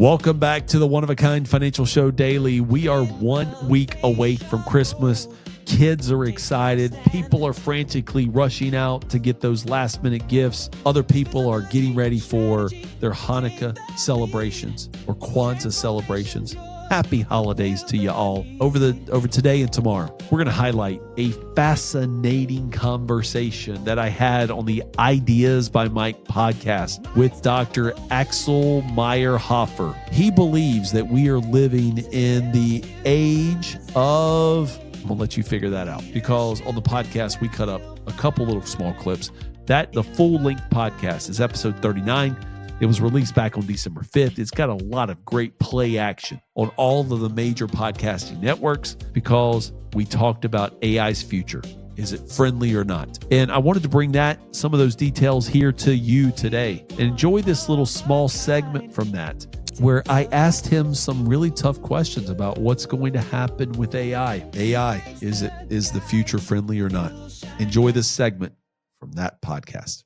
Welcome back to the One of a Kind Financial Show Daily. We are 1 week away from Christmas. Kids are excited. People are frantically rushing out to get those last minute gifts. Other people are getting ready for their Hanukkah celebrations or Kwanzaa celebrations. Happy holidays to you all. Over today and tomorrow, we're going to highlight a fascinating conversation that I had on the Ideas by Mike podcast with Dr. Axel Meierhoefer. He believes that we are living in the age of, I'm going to let you figure that out, because on the podcast, we cut up a couple little small clips. The full-length podcast is episode 39. It was released back on December 5th. It's got a lot of great play action on all of the major podcasting networks because we talked about AI's future. Is it friendly or not? And I wanted to bring some of those details here to you today. And enjoy this little small segment from that, where I asked him some really tough questions about what's going to happen with AI. AI, is the future friendly or not? Enjoy this segment from that podcast.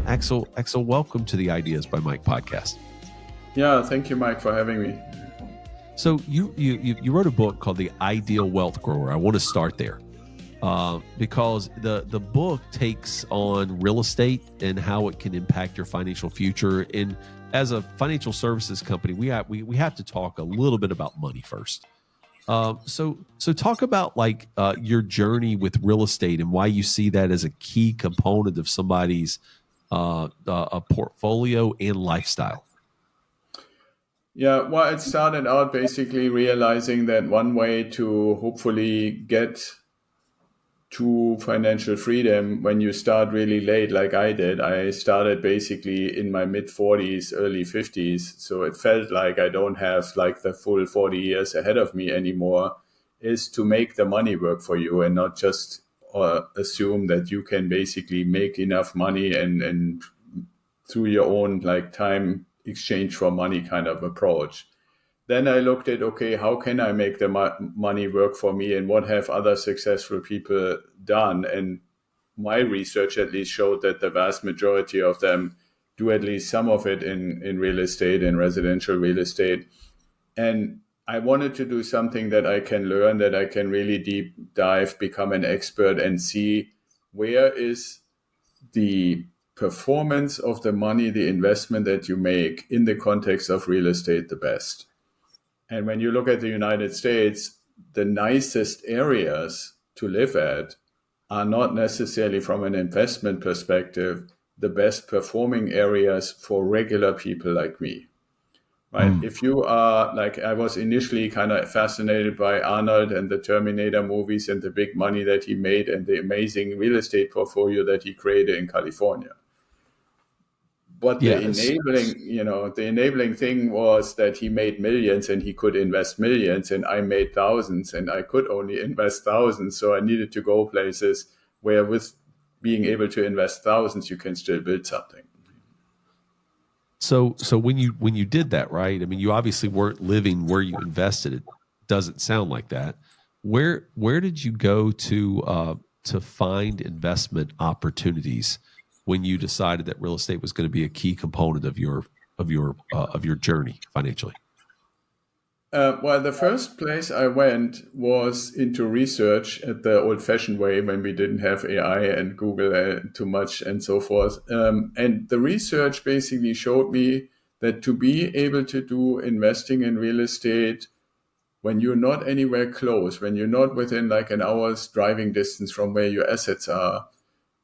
Axel, welcome to the Ideas by Mike podcast. Yeah, thank you, Mike, for having me. So you wrote a book called The Ideal Wealth Grower. I want to start there because the book takes on real estate and how it can impact your financial future. And as a financial services company, we have to talk a little bit about money first. So talk about your journey with real estate and why you see that as a key component of somebody's a portfolio and lifestyle. Yeah, well, it started out basically realizing that one way to hopefully get to financial freedom when you start really late, like I did. I started basically in my mid 40s, early 50s. So it felt like I don't have the full 40 years ahead of me anymore, is to make the money work for you and not just assume that you can basically make enough money and through your own time exchange for money kind of approach. Then I looked at, okay, how can I make the money work for me and what have other successful people done? And my research at least showed that the vast majority of them do at least some of it in real estate, in residential real estate. And I wanted to do something that I can learn, that I can really deep dive, become an expert and see where is the performance of the money, the investment that you make in the context of real estate the best. And when you look at the United States, the nicest areas to live at are not necessarily from an investment perspective the best performing areas for regular people like me. Right. If you are I was initially kind of fascinated by Arnold and the Terminator movies and the big money that he made and the amazing real estate portfolio that he created in California. But the enabling thing was that he made millions and he could invest millions, and I made thousands and I could only invest thousands. So I needed to go places where with being able to invest thousands, you can still build something. So when you did that, right? I mean, you obviously weren't living where you invested. It doesn't sound like that. Where did you go to find investment opportunities when you decided that real estate was going to be a key component of your journey financially? Well, the first place I went was into research at the old-fashioned way when we didn't have AI and Google too much and so forth. And the research basically showed me that to be able to do investing in real estate when you're not anywhere close, when you're not within an hour's driving distance from where your assets are,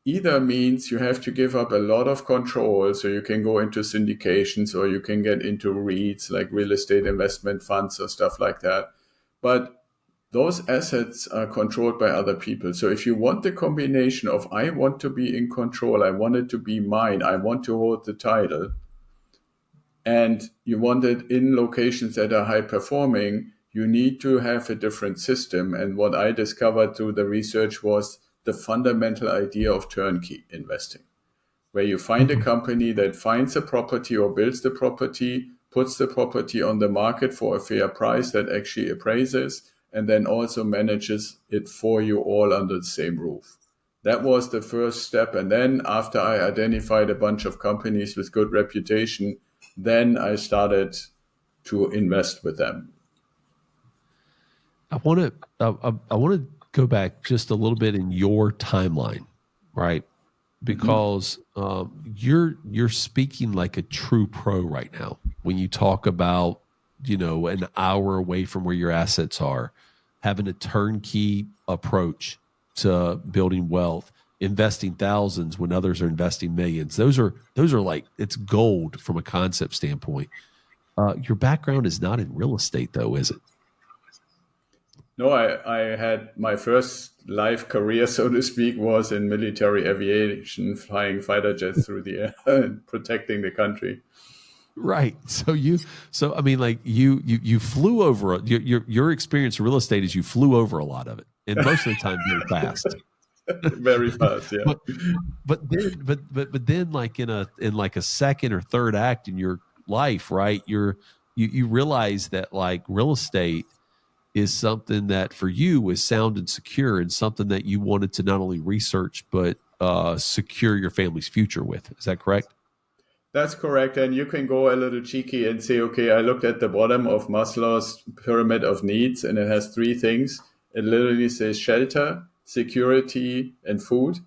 either means you have to give up a lot of control, so you can go into syndications or you can get into REITs, like real estate investment funds or stuff like that. But those assets are controlled by other people. So if you want the combination of I want to be in control, I want it to be mine, I want to hold the title, and you want it in locations that are high performing, you need to have a different system. And what I discovered through the research was the fundamental idea of turnkey investing, where you find a company that finds a property or builds the property, puts the property on the market for a fair price that actually appraises, and then also manages it for you all under the same roof. that was the first step. And then after I identified a bunch of companies with good reputation, then I started to invest with them. I want to go back just a little bit in your timeline, right? Because you're speaking like a true pro right now when you talk about, an hour away from where your assets are, having a turnkey approach to building wealth, investing thousands when others are investing millions. Those are like, it's gold from a concept standpoint. Your background is not in real estate though, is it? No, I had my first life career, so to speak, was in military aviation, flying fighter jets through the air and protecting the country. Right. So I mean, like you flew over your experience in real estate is you flew over a lot of it, and most of the time very fast. Very fast, yeah. But then like in a second or third act in your life, right? You realize that like real estate is something that for you is sound and secure, and something that you wanted to not only research but secure your family's future with. Is that correct? That's correct. And you can go a little cheeky and say, okay, I looked at the bottom of Maslow's pyramid of needs, and it has three things. It literally says shelter, security, and food.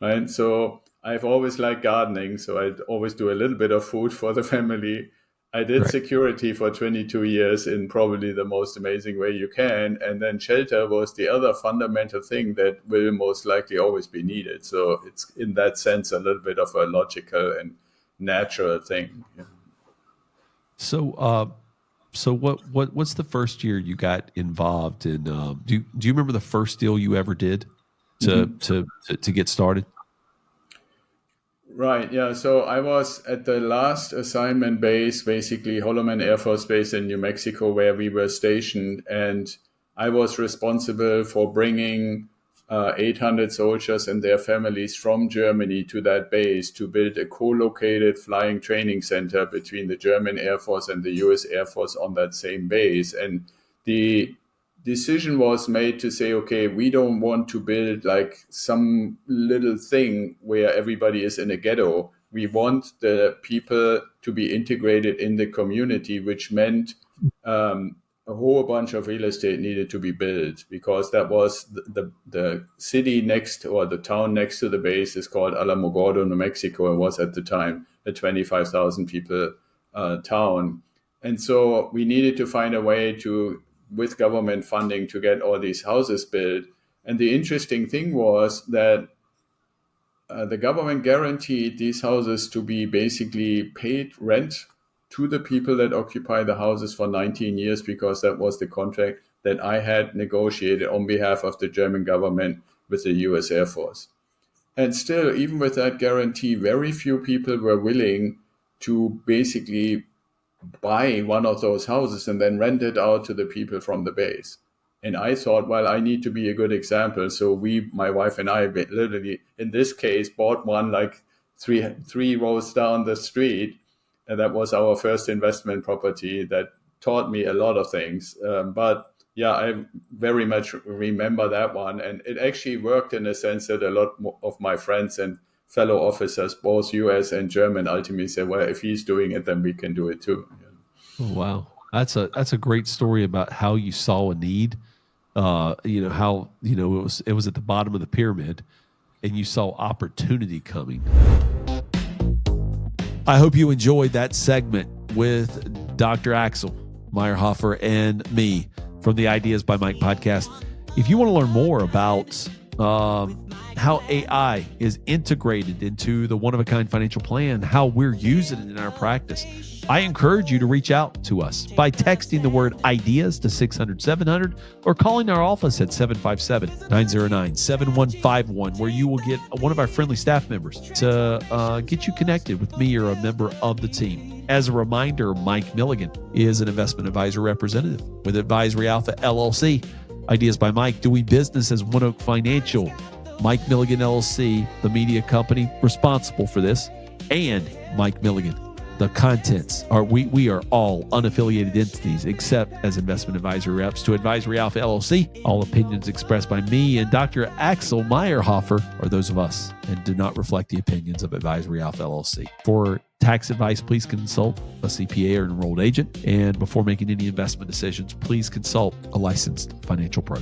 Right. So I've always liked gardening. So I always do a little bit of food for the family. I did Right. security for 22 years in probably the most amazing way you can. And then shelter was the other fundamental thing that will most likely always be needed. So it's in that sense a little bit of a logical and natural thing. Yeah. So what's the first year you got involved in? Do you remember the first deal you ever did to get started? Right. Yeah. So I was at the last assignment base, basically Holloman Air Force Base in New Mexico, where we were stationed, and I was responsible for bringing 800 soldiers and their families from Germany to that base to build a co-located flying training center between the German Air Force and the US Air Force on that same base. And the decision was made to say, okay, we don't want to build like some little thing where everybody is in a ghetto. We want the people to be integrated in the community, which meant a whole bunch of real estate needed to be built, because that was the city next, or the town next to the base is called Alamogordo, New Mexico. It was at the time a 25,000 people town. And so we needed to find a way to, with government funding, to get all these houses built. And the interesting thing was that the government guaranteed these houses to be basically paid rent to the people that occupy the houses for 19 years, because that was the contract that I had negotiated on behalf of the German government with the US Air Force. And still, even with that guarantee, very few people were willing to basically buy one of those houses and then rent it out to the people from the base. And I thought, well, I need to be a good example. So my wife and I, literally, in this case, bought one like three rows down the street. And that was our first investment property that taught me a lot of things. But yeah, I very much remember that one. And it actually worked in a sense that a lot of my friends and fellow officers, both US and German, ultimately said, well, if he's doing it, then we can do it too. Oh, wow. That's a great story about how you saw a need. How, it was at the bottom of the pyramid and you saw opportunity coming. I hope you enjoyed that segment with Dr. Axel Meierhoefer and me from the Ideas by Mike podcast. If you want to learn more about how AI is integrated into the one-of-a-kind financial plan, how we're using it in our practice, I encourage you to reach out to us by texting the word ideas to 600-700 or calling our office at 757-909-7151, where you will get one of our friendly staff members to get you connected with me or a member of the team. As a reminder, Mike Milligan is an investment advisor representative with Advisory Alpha LLC. Ideas by Mike, doing business as One Oak Financial. Mike Milligan LLC, the media company responsible for this, and Mike Milligan The contents are we are all unaffiliated entities except as investment advisory reps to Advisory Alpha LLC. All opinions expressed by me and Dr. Axel Meierhoefer are those of us and do not reflect the opinions of Advisory Alpha LLC. For tax advice, please consult a CPA or an enrolled agent. And before making any investment decisions, please consult a licensed financial pro.